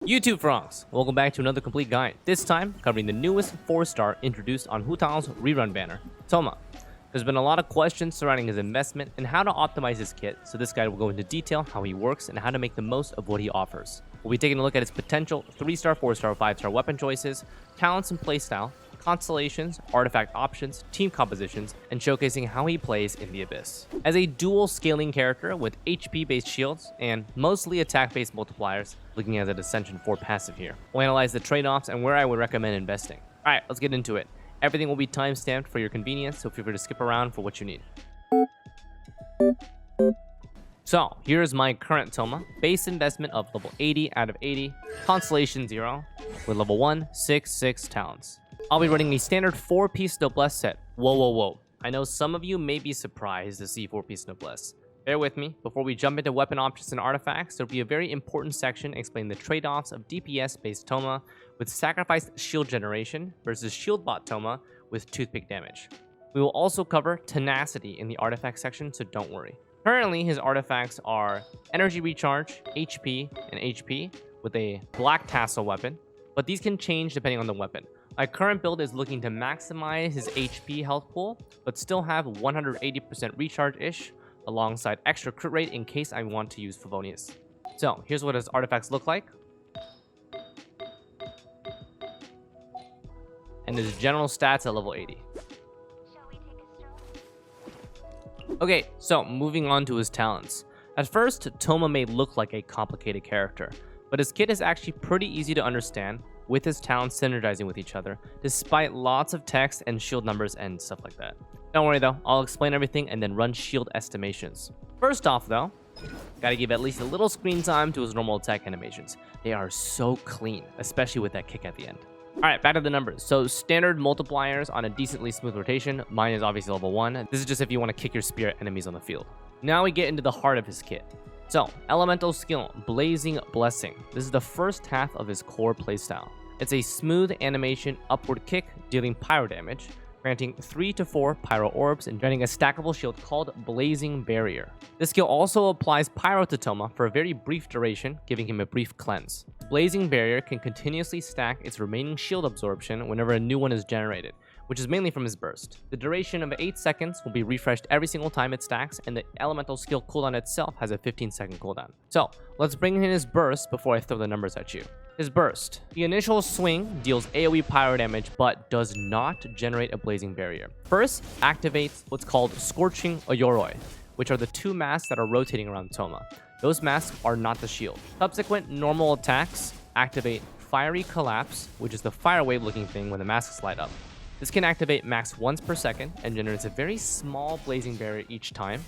YouTube frogs, welcome back to another complete guide, this time covering the newest 4-star introduced on Hutao's rerun banner, Thoma. There's been a lot of questions surrounding his investment and how to optimize his kit, so this guide will go into detail how he works and how to make the most of what he offers. We'll be taking a look at his potential 3-star, 4-star, 5-star weapon choices, talents and playstyle, constellations, artifact options, team compositions, and showcasing how he plays in the Abyss. As a dual scaling character with HP-based shields and mostly attack-based multipliers, looking at an Ascension 4 passive here. We'll analyze the trade-offs and where I would recommend investing. Alright, let's get into it. Everything will be time-stamped for your convenience, so feel free to skip around for what you need. So, here's my current Thoma. Base investment of level 80 out of 80, Constellation 0, with level 1, 6 talents. I'll be running a standard 4-piece noblesse set. Whoa. I know some of you may be surprised to see 4-piece noblesse. Bear with me. Before we jump into weapon options and artifacts, there'll be a very important section explaining the trade-offs of DPS-based Thoma with sacrificed shield generation versus shield bot Thoma with toothpick damage. We will also cover tenacity in the artifact section, so don't worry. Currently, his artifacts are energy recharge, HP, and HP with a black tassel weapon, but these can change depending on the weapon. My current build is looking to maximize his HP health pool, but still have 180% recharge-ish, alongside extra crit rate in case I want to use Favonius. So, here's what his artifacts look like. And his general stats at level 80. Okay, so moving on to his talents. At first, Thoma may look like a complicated character, but his kit is actually pretty easy to understand, with his talents synergizing with each other, despite lots of text and shield numbers and stuff like that. Don't worry though, I'll explain everything and then run shield estimations. First off though, gotta give at least a little screen time to his normal attack animations. They are so clean, especially with that kick at the end. Alright, back to the numbers. So standard multipliers on a decently smooth rotation. Mine is obviously level 1. This is just if you want to kick your spear at enemies on the field. Now we get into the heart of his kit. So, elemental skill, Blazing Blessing. This is the first half of his core playstyle. It's a smooth animation upward kick, dealing pyro damage, granting 3 to 4 pyro orbs and granting a stackable shield called Blazing Barrier. This skill also applies pyro to Thoma for a very brief duration, giving him a brief cleanse. Blazing Barrier can continuously stack its remaining shield absorption whenever a new one is generated, which is mainly from his burst. The duration of 8 seconds will be refreshed every single time it stacks, and the elemental skill cooldown itself has a 15-second cooldown. So, let's bring in his burst before I throw the numbers at you. His burst. The initial swing deals AoE pyro damage, but does not generate a blazing barrier. First, activates what's called Scorching Oyoroi, which are the 2 masks that are rotating around Thoma. Those masks are not the shield. Subsequent normal attacks activate Fiery Collapse, which is the fire wave looking thing when the masks light up. This can activate max once per second and generates a very small blazing barrier each time,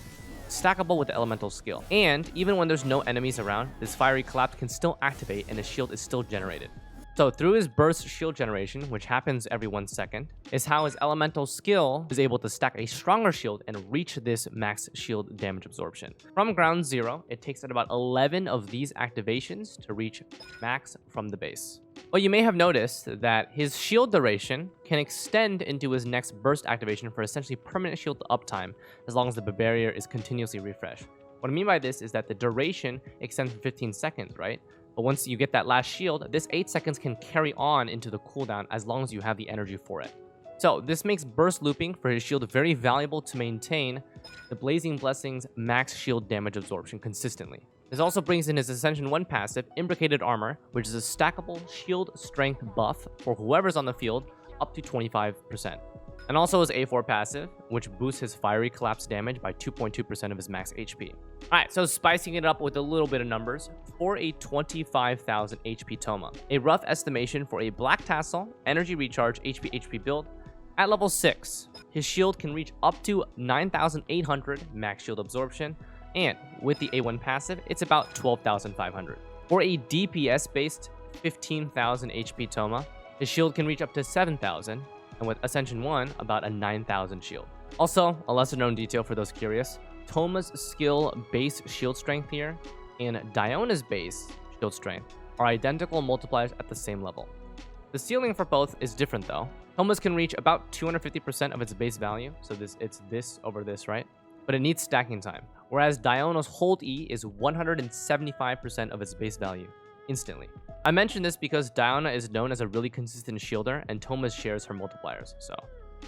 stackable with the elemental skill. And even when there's no enemies around, this fiery collapse can still activate and a shield is still generated. So through his burst shield generation, which happens every 1 second, is how his elemental skill is able to stack a stronger shield and reach this max shield damage absorption. From ground 0, it takes about 11 of these activations to reach max from the base. But you may have noticed that his shield duration can extend into his next burst activation for essentially permanent shield uptime as long as the barrier is continuously refreshed. What I mean by this is that the duration extends for 15 seconds, right? But once you get that last shield, this 8 seconds can carry on into the cooldown as long as you have the energy for it. So this makes burst looping for his shield very valuable to maintain the Blazing Blessing's max shield damage absorption consistently. This also brings in his Ascension 1 passive, Imbricated Armor, which is a stackable shield strength buff for whoever's on the field up to 25%. And also his A4 passive, which boosts his Fiery Collapse damage by 2.2% of his max HP. Alright, so spicing it up with a little bit of numbers, for a 25,000 HP Thoma, a rough estimation for a Black Tassel, Energy Recharge, HP build, at level 6, his shield can reach up to 9,800 max shield absorption, and with the A1 passive, it's about 12,500. For a DPS-based 15,000 HP Thoma, his shield can reach up to 7,000, and with Ascension 1, about a 9,000 shield. Also, a lesser known detail for those curious, Thoma's skill base shield strength here and Diona's base shield strength are identical multipliers at the same level. The ceiling for both is different though. Thoma's can reach about 250% of its base value, so it's this over this, right? But it needs stacking time, whereas Diona's hold E is 175% of its base value. instantly. I mentioned this because GLNNA is known as a really consistent shielder, and Thoma shares her multipliers, so.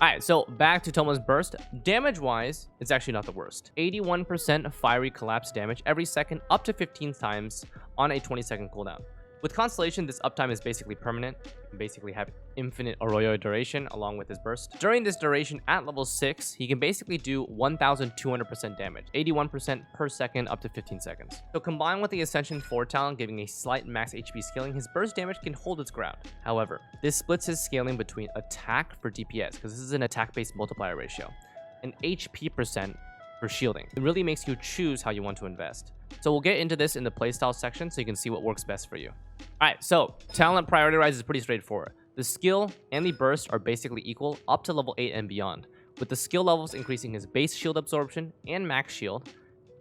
Alright, so back to Thoma's burst. Damage-wise, it's actually not the worst. 81% fiery collapse damage every second, up to 15 times on a 20-second cooldown. With Constellation, this uptime is basically permanent. You can basically have infinite Arroyo duration along with his burst. During this duration at level 6, he can basically do 1,200% damage, 81% per second up to 15 seconds. So combined with the Ascension 4 talent giving a slight max HP scaling, his burst damage can hold its ground. However, this splits his scaling between attack for DPS, because this is an attack-based multiplier ratio, and HP percent for shielding. It really makes you choose how you want to invest. So we'll get into this in the playstyle section so you can see what works best for you. Alright, so talent priority rise is pretty straightforward. The skill and the burst are basically equal up to level 8 and beyond, with the skill levels increasing his base shield absorption and max shield,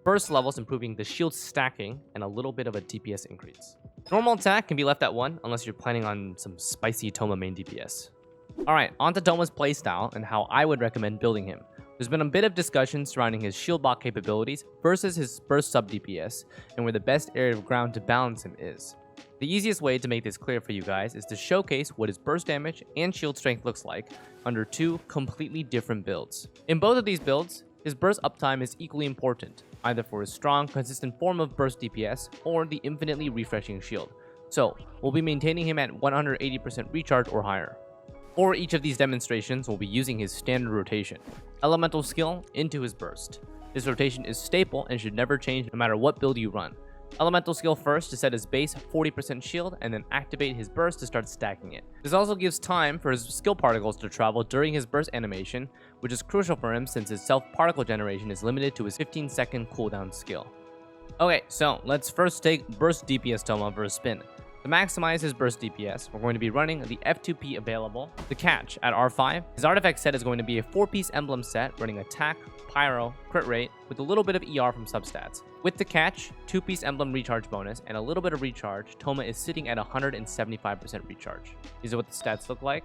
burst levels improving the shield stacking, and a little bit of a DPS increase. Normal attack can be left at 1 unless you're planning on some spicy Thoma main DPS. Alright, on to Thoma's playstyle and how I would recommend building him. There's been a bit of discussion surrounding his shield block capabilities versus his burst sub DPS and where the best area of ground to balance him is. The easiest way to make this clear for you guys is to showcase what his burst damage and shield strength looks like under two completely different builds. In both of these builds, his burst uptime is equally important, either for his strong, consistent form of burst DPS or the infinitely refreshing shield. So, we'll be maintaining him at 180% recharge or higher. For each of these demonstrations, we'll be using his standard rotation, elemental skill into his burst. This rotation is staple and should never change no matter what build you run. Elemental skill first to set his base 40% shield and then activate his burst to start stacking it. This also gives time for his skill particles to travel during his burst animation, which is crucial for him since his self particle generation is limited to his 15-second cooldown skill. Okay, so let's first take burst DPS Thoma for a spin. To maximize his burst DPS, we're going to be running the F2P available. The catch at R5, his artifact set is going to be a 4-piece emblem set running attack, pyro, crit rate with a little bit of ER from substats. With the catch, 2-piece emblem recharge bonus, and a little bit of recharge, Thoma is sitting at 175% recharge. These are what the stats look like.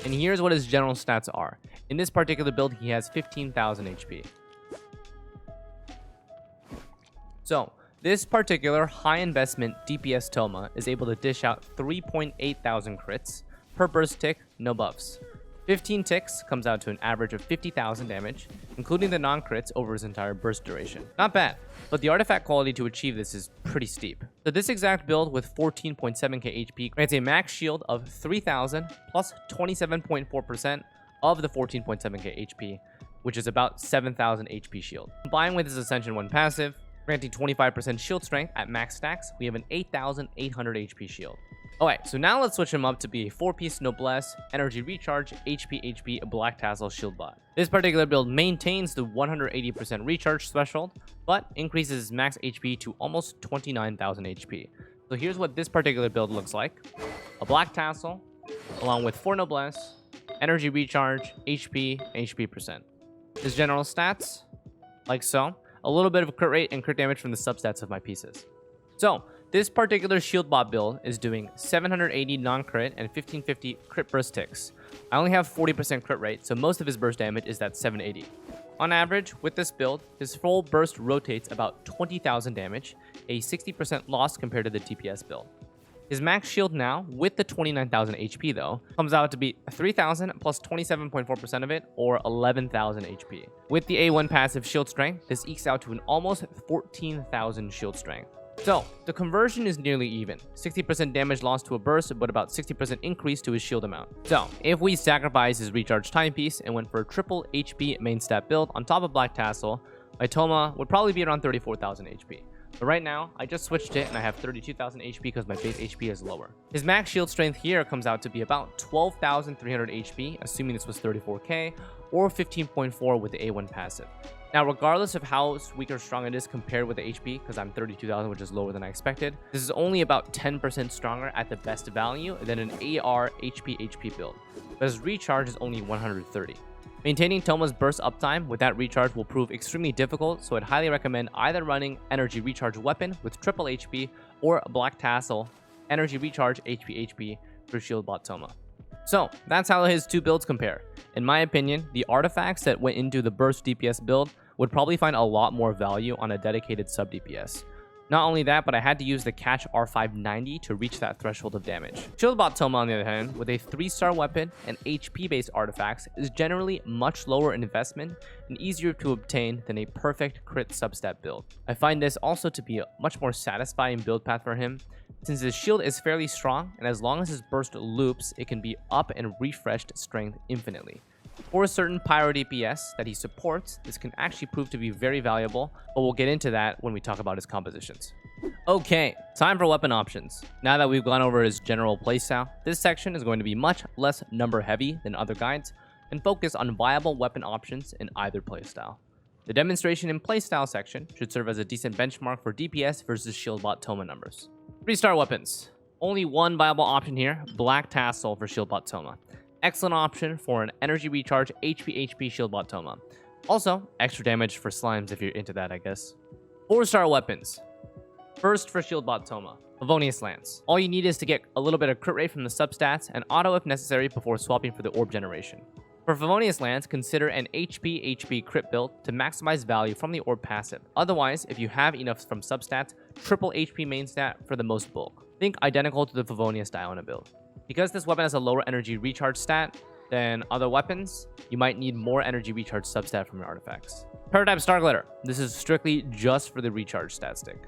And here's what his general stats are. In this particular build, he has 15,000 HP. So, this particular high investment DPS Thoma is able to dish out 3.8 thousand crits per burst tick, no buffs. 15 ticks comes out to an average of 50,000 damage, including the non-crits over his entire burst duration. Not bad, but the artifact quality to achieve this is pretty steep. So this exact build with 14.7k HP grants a max shield of 3,000 plus 27.4% of the 14.7k HP, which is about 7,000 HP shield. Combined with his Ascension 1 passive, granting 25% shield strength at max stacks, we have an 8,800 HP shield. Alright, so now let's switch him up to be a 4-piece Noblesse, Energy Recharge, HP Black Tassel Shield Bot. This particular build maintains the 180% recharge threshold, but increases his max HP to almost 29,000 HP. So here's what this particular build looks like. A Black Tassel, along with 4 Noblesse, Energy Recharge, HP percent. His general stats, like so. A little bit of crit rate and crit damage from the substats of my pieces. So, this particular shield bot build is doing 780 non-crit and 1550 crit burst ticks. I only have 40% crit rate, so most of his burst damage is that 780. On average, with this build, his full burst rotates about 20,000 damage, a 60% loss compared to the DPS build. His max shield now, with the 29,000 HP though, comes out to be 3,000 plus 27.4% of it, or 11,000 HP. With the A1 passive shield strength, this ekes out to an almost 14,000 shield strength. So, the conversion is nearly even. 60% damage loss to a burst, but about 60% increase to his shield amount. So, if we sacrifice his recharge timepiece and went for a triple HP main stat build on top of Black Tassel, my Thoma would probably be around 34,000 HP. But right now, I just switched it and I have 32,000 HP because my base HP is lower. His max shield strength here comes out to be about 12,300 HP, assuming this was 34k, or 15.4 with the A1 passive. Now, regardless of how weak or strong it is compared with the HP, because I'm 32,000, which is lower than I expected, this is only about 10% stronger at the best value than an AR HP build, but his recharge is only 130. Maintaining Thoma's burst uptime with that recharge will prove extremely difficult, so I'd highly recommend either running Energy Recharge Weapon with triple HP or Black Tassel, Energy Recharge HP for Shield Bot Thoma. So, that's how his two builds compare. In my opinion, the artifacts that went into the burst DPS build would probably find a lot more value on a dedicated sub DPS. Not only that, but I had to use the catch R590 to reach that threshold of damage. Shieldbot Thoma, on the other hand, with a 3-star weapon and HP-based artifacts, is generally much lower in investment and easier to obtain than a perfect crit substat build. I find this also to be a much more satisfying build path for him, since his shield is fairly strong, and as long as his burst loops, it can be up and refreshed strength infinitely. For a certain pyro DPS that he supports, this can actually prove to be very valuable, but we'll get into that when we talk about his compositions. Okay, time for weapon options. Now that we've gone over his general playstyle, this section is going to be much less number heavy than other guides and focus on viable weapon options in either playstyle. The demonstration and playstyle section should serve as a decent benchmark for DPS versus Shieldbot Thoma numbers. 3-star weapons. Only one viable option here, Black Tassel for Shieldbot Thoma. Excellent option for an energy recharge HP Shieldbot Thoma. Also, extra damage for slimes if you're into that, I guess. 4-star weapons. First for Shieldbot Thoma, Favonius Lance. All you need is to get a little bit of crit rate from the substats and auto if necessary before swapping for the orb generation. For Favonius Lance, consider an HP crit build to maximize value from the orb passive. Otherwise, if you have enough from substats, triple HP main stat for the most bulk. Think identical to the Favonius Diona build. Because this weapon has a lower energy recharge stat than other weapons, you might need more energy recharge substat from your artifacts. Paradigm Star Glitter. This is strictly just for the recharge stat stick.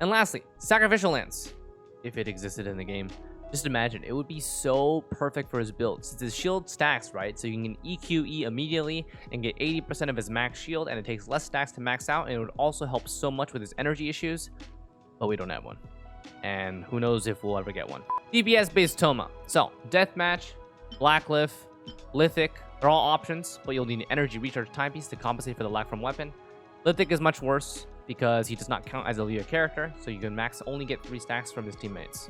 And lastly, Sacrificial Lance. If it existed in the game. Just imagine, it would be so perfect for his build, since his shield stacks, right? So you can EQE immediately and get 80% of his max shield, and it takes less stacks to max out, and it would also help so much with his energy issues, but we don't have one. And who knows if we'll ever get one. DPS-based Thoma. So, Deathmatch, Blacklift, Lithic, they're all options, but you'll need an energy recharge timepiece to compensate for the lack from weapon. Lithic is much worse because he does not count as a leader character, so you can max only get 3 stacks from his teammates.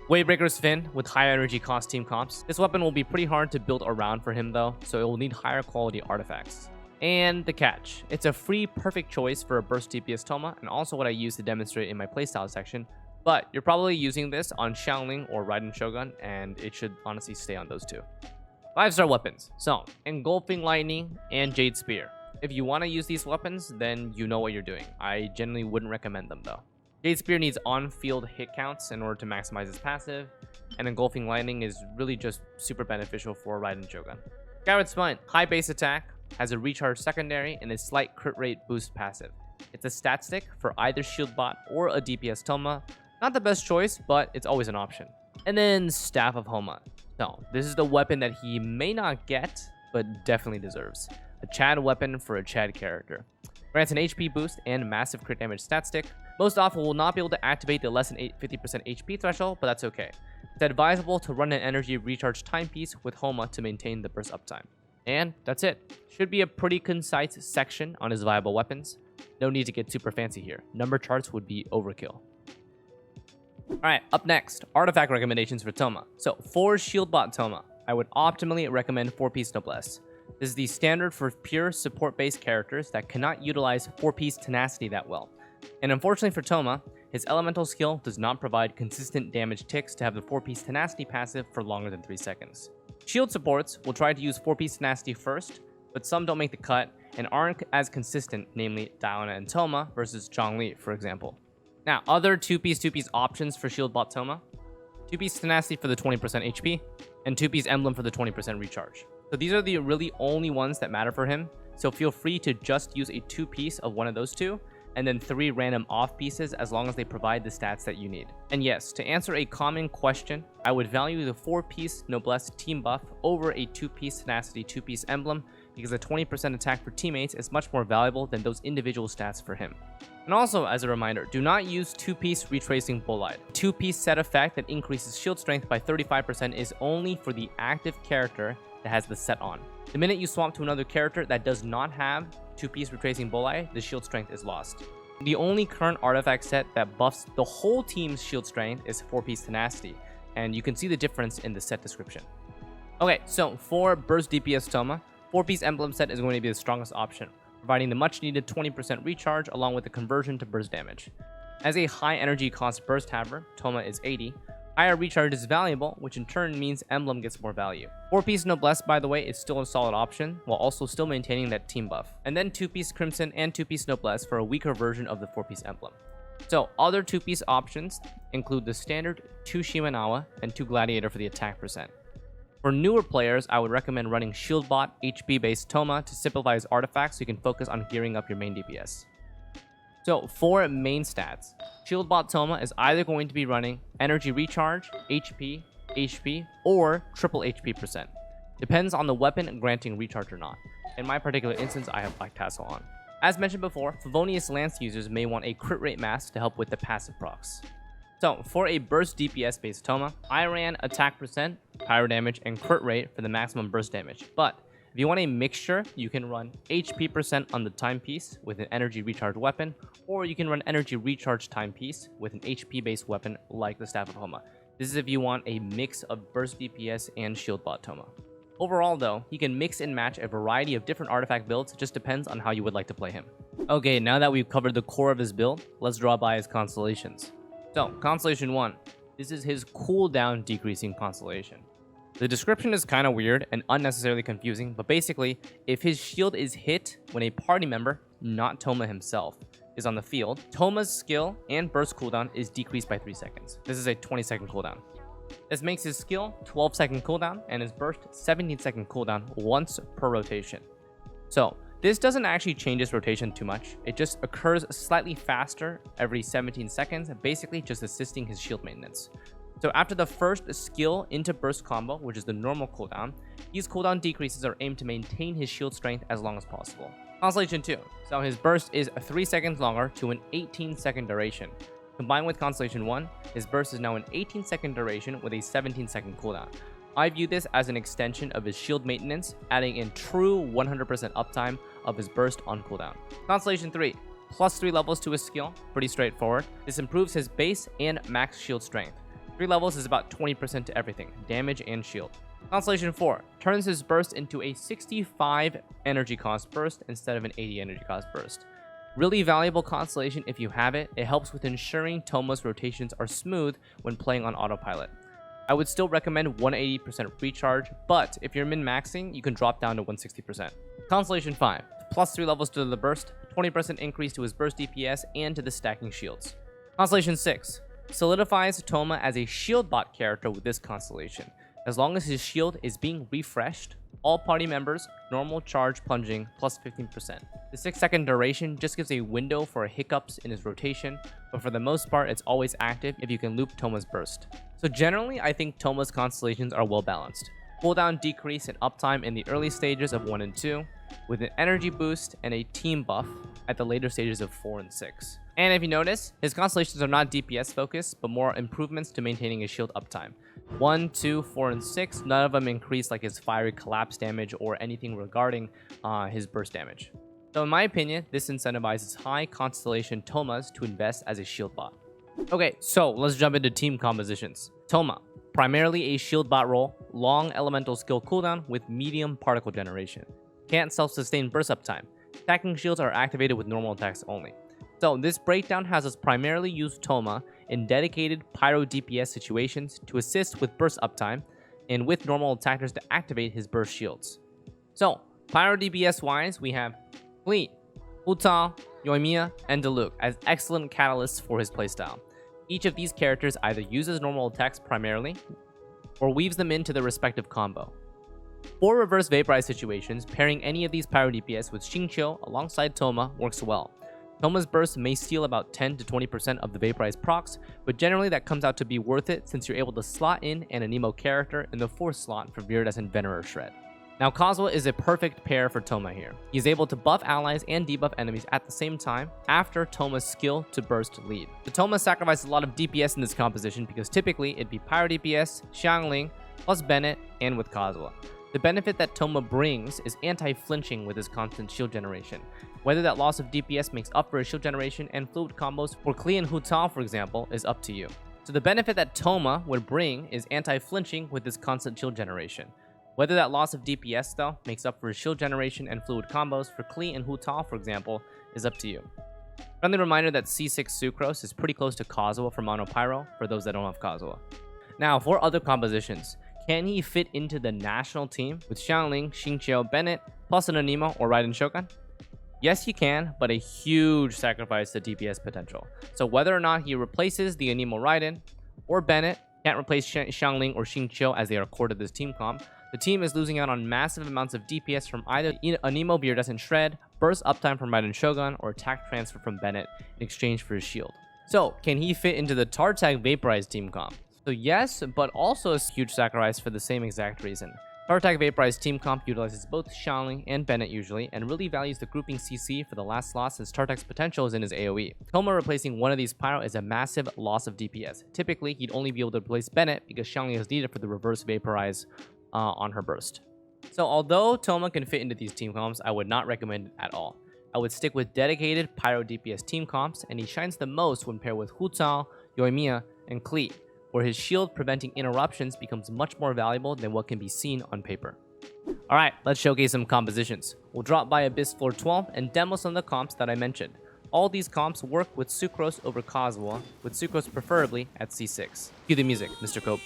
Waybreaker's Fin with high energy cost team comps. This weapon will be pretty hard to build around for him though, so it will need higher quality artifacts. And the catch. It's a free perfect choice for a burst DPS Thoma, and also what I use to demonstrate in my playstyle section, but you're probably using this on Xiangling or Raiden Shogun, and it should honestly stay on those two. 5-star weapons. So, Engulfing Lightning and Jade Spear. If you want to use these weapons, then you know what you're doing. I generally wouldn't recommend them though. Jade Spear needs on-field hit counts in order to maximize its passive, and Engulfing Lightning is really just super beneficial for Raiden Shogun. Skyward Spine, high base attack, has a recharge secondary, and a slight crit rate boost passive. It's a stat stick for either Shieldbot or a DPS Thoma. Not the best choice, but it's always an option. And then Staff of Homa. So, this is the weapon that he may not get, but definitely deserves. A Chad weapon for a Chad character. Grants an HP boost and massive crit damage stat stick. Most often will not be able to activate the less than 50% HP threshold, but that's okay. It's advisable to run an energy recharge timepiece with Homa to maintain the burst uptime. And that's it. Should be a pretty concise section on his viable weapons. No need to get super fancy here. Number charts would be overkill. Alright, up next, artifact recommendations for Thoma. So, for Shieldbot Thoma, I would optimally recommend 4-piece Noblesse. This is the standard for pure support-based characters that cannot utilize 4-piece tenacity that well. And unfortunately for Thoma, his elemental skill does not provide consistent damage ticks to have the 4-piece tenacity passive for longer than 3 seconds. Shield supports will try to use 4-piece tenacity first, but some don't make the cut and aren't as consistent, namely Diona and Thoma versus Zhongli, for example. Now, other 2-piece options for Shieldbot Thoma: 2-piece tenacity for the 20% HP, and 2-piece emblem for the 20% recharge. So these are the really only ones that matter for him, so feel free to just use a 2-piece of one of those two, and then 3 random off pieces as long as they provide the stats that you need. And yes, to answer a common question, I would value the 4-piece Noblesse team buff over a 2-piece tenacity 2-piece emblem, because a 20% attack for teammates is much more valuable than those individual stats for him. And also, as a reminder, do not use 2-piece retracing bolide. 2-piece set effect that increases shield strength by 35% is only for the active character that has the set on. The minute you swap to another character that does not have 2-piece retracing bolide, the shield strength is lost. The only current artifact set that buffs the whole team's shield strength is 4-piece tenacity, and you can see the difference in the set description. Okay, so for burst DPS Thoma, 4-piece emblem set is going to be the strongest option, providing the much needed 20% recharge along with the conversion to burst damage. As a high energy cost burst haver, Thoma is 80. Higher recharge is valuable, which in turn means emblem gets more value. 4-piece Noblesse, by the way, is still a solid option, while also still maintaining that team buff. And then 2-piece Crimson and 2-piece Noblesse for a weaker version of the 4-piece emblem. So other 2-piece options include the standard 2 Shimenawa and 2 Gladiator for the attack percent. For newer players, I would recommend running Shield Bot HP-based Thoma to simplify his artifacts so you can focus on gearing up your main DPS. So for main stats, Shield Bot Thoma is either going to be running Energy Recharge, HP, or triple HP percent. Depends on the weapon granting recharge or not. In my particular instance, I have Black Tassel on. As mentioned before, Favonius Lance users may want a crit rate mask to help with the passive procs. So for a burst DPS based Thoma, I ran attack percent, pyro damage, and crit rate for the maximum burst damage. But if you want a mixture, you can run HP percent on the timepiece with an energy recharge weapon, or you can run energy recharge timepiece with an HP based weapon like the Staff of Homa. This is if you want a mix of burst DPS and shield bot Thoma. Overall though, he can mix and match a variety of different artifact builds, it just depends on how you would like to play him. Okay, now that we've covered the core of his build, let's draw by his constellations. So, Constellation 1, this is his cooldown decreasing constellation. The description is kind of weird and unnecessarily confusing, but basically, if his shield is hit when a party member, not Thoma himself, is on the field, Thoma's skill and burst cooldown is decreased by 3 seconds. This is a 20-second cooldown. This makes his skill 12-second cooldown and his burst 17-second cooldown once per rotation. So, this doesn't actually change his rotation too much. It just occurs slightly faster every 17 seconds, basically just assisting his shield maintenance. So after the first skill into burst combo, which is the normal cooldown, these cooldown decreases are aimed to maintain his shield strength as long as possible. Constellation 2. So his burst is 3 seconds longer to an 18-second duration. Combined with Constellation 1, his burst is now an 18-second duration with a 17-second cooldown. I view this as an extension of his shield maintenance, adding in true 100% uptime of his burst on cooldown. Constellation 3, plus 3 levels to his skill, pretty straightforward. This improves his base and max shield strength. 3 levels is about 20% to everything, damage and shield. Constellation 4, turns his burst into a 65 energy cost burst instead of an 80 energy cost burst. Really valuable constellation if you have it. It helps with ensuring Thoma's rotations are smooth when playing on autopilot. I would still recommend 180% recharge, but if you're min-maxing, you can drop down to 160%. Constellation 5, plus 3 levels to the burst, 20% increase to his burst DPS and to the stacking shields. Constellation 6, solidifies Thoma as a shield bot character with this constellation. As long as his shield is being refreshed, all party members, normal charge plunging plus 15%. The 6-second duration just gives a window for hiccups in his rotation, but for the most part, it's always active if you can loop Thoma's burst. So generally, I think Thoma's constellations are well balanced. Cooldown decrease and uptime in the early stages of 1 and 2, with an energy boost and a team buff at the later stages of 4 and 6. And if you notice, his constellations are not DPS focused, but more improvements to maintaining his shield uptime. 1, 2, 4, and 6, none of them increase like his fiery collapse damage or anything regarding his burst damage. So in my opinion, this incentivizes high constellation Thomas to invest as a shield bot. Okay, so let's jump into team compositions. Thoma, primarily a shield bot role, long elemental skill cooldown with medium particle generation. Can't self-sustain burst uptime. Attacking shields are activated with normal attacks only. So this breakdown has us primarily use Thoma in dedicated pyro DPS situations to assist with burst uptime and with normal attackers to activate his burst shields. So pyro DPS wise, we have Xlice, Hu Tao, Yoimiya, and Diluc as excellent catalysts for his playstyle. Each of these characters either uses normal attacks primarily or weaves them into their respective combo. For reverse vaporize situations, pairing any of these pyro DPS with Xingqiu alongside Thoma works well. Thoma's burst may steal about 10 to 20% of the vaporize procs, but generally that comes out to be worth it since you're able to slot in an Anemo character in the 4th slot for Viridescent Venerer Shred. Now Kazuha is a perfect pair for Thoma here. He's able to buff allies and debuff enemies at the same time after Thoma's skill to burst lead. The Thoma sacrifices a lot of DPS in this composition because typically it'd be Pyro DPS, Xiangling, plus Bennett, and with Kazuha. The benefit that Thoma brings is anti-flinching with his constant shield generation. Whether that loss of DPS makes up for his shield generation and fluid combos for Xlice and Hu Tao, for example, is up to you. So the benefit that Thoma would bring is anti-flinching with his constant shield generation. Whether that loss of DPS, though, makes up for his shield generation and fluid combos for Xlice and Hu Tao, for example, is up to you. Friendly reminder that C6 Sucrose is pretty close to Kazuha for Mono Pyro, for those that don't have Kazuha. Now, for other compositions, can he fit into the national team with Xiangling, Xingqiu, Bennett, plus an Anemo or Raiden Shogun? Yes, he can, but a huge sacrifice to DPS potential. So whether or not he replaces the Anemo Raiden or Bennett, can't replace Xiangling or Xingqiu as they are core to this team comp, the team is losing out on massive amounts of DPS from either Anemo Iridescent Shred, burst uptime from Raiden Shogun, or attack transfer from Bennett in exchange for his shield. So, can he fit into the Tartag Vaporized team comp? So yes, but also a huge sacrifice for the same exact reason. Tartag Vaporized team comp utilizes both Xiangling and Bennett usually, and really values the grouping CC for the last slot since Tartag's potential is in his AoE. Thoma replacing one of these Pyro is a massive loss of DPS. Typically, he'd only be able to replace Bennett because Xiangling is needed for the reverse Vaporize on her burst. So although Thoma can fit into these team comps, I would not recommend it at all. I would stick with dedicated Pyro DPS team comps, and he shines the most when paired with Hu Zhao, Yoimiya, and Klee, where his shield preventing interruptions becomes much more valuable than what can be seen on paper. Alright, let's showcase some compositions. We'll drop by Abyss Floor 12 and demo some of the comps that I mentioned. All these comps work with Sucrose over Kazuha, with Sucrose preferably at C6. Cue the music, Mr. Cope.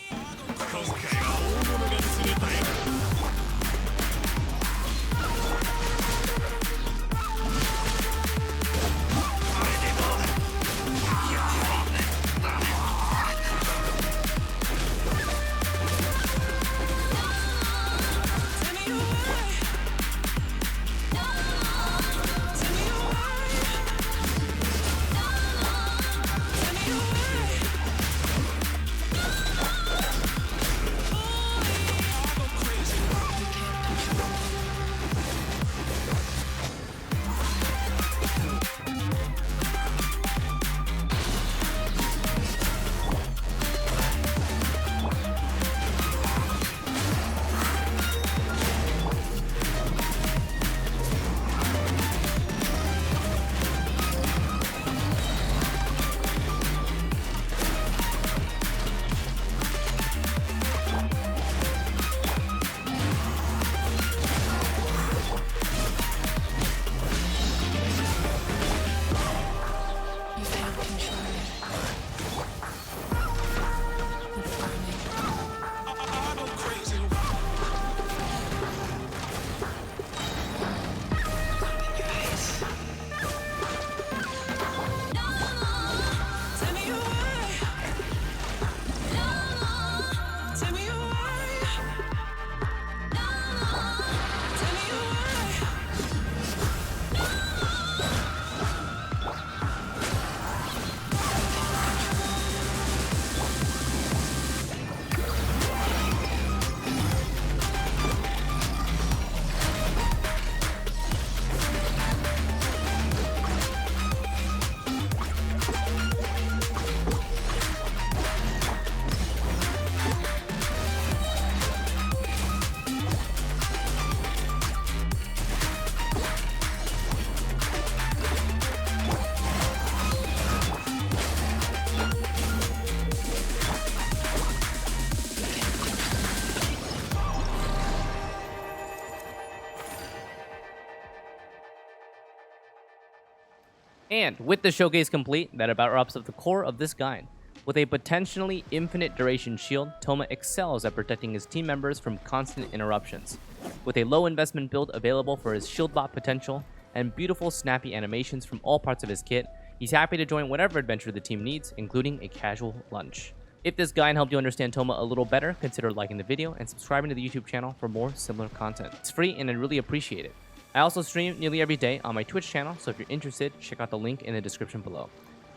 And with the showcase complete, that about wraps up the core of this guide. With a potentially infinite duration shield, Thoma excels at protecting his team members from constant interruptions. With a low investment build available for his shield bot potential, and beautiful snappy animations from all parts of his kit, he's happy to join whatever adventure the team needs, including a casual lunch. If this guide helped you understand Thoma a little better, consider liking the video and subscribing to the YouTube channel for more similar content. It's free and I'd really appreciate it. I also stream nearly every day on my Twitch channel, so if you're interested, check out the link in the description below.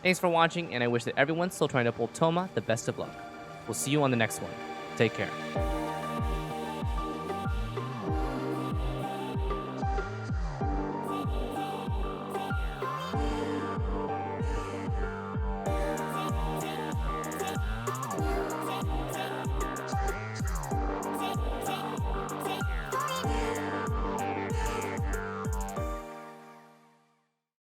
Thanks for watching, and I wish that everyone's still trying to pull Thoma the best of luck. We'll see you on the next one. Take care.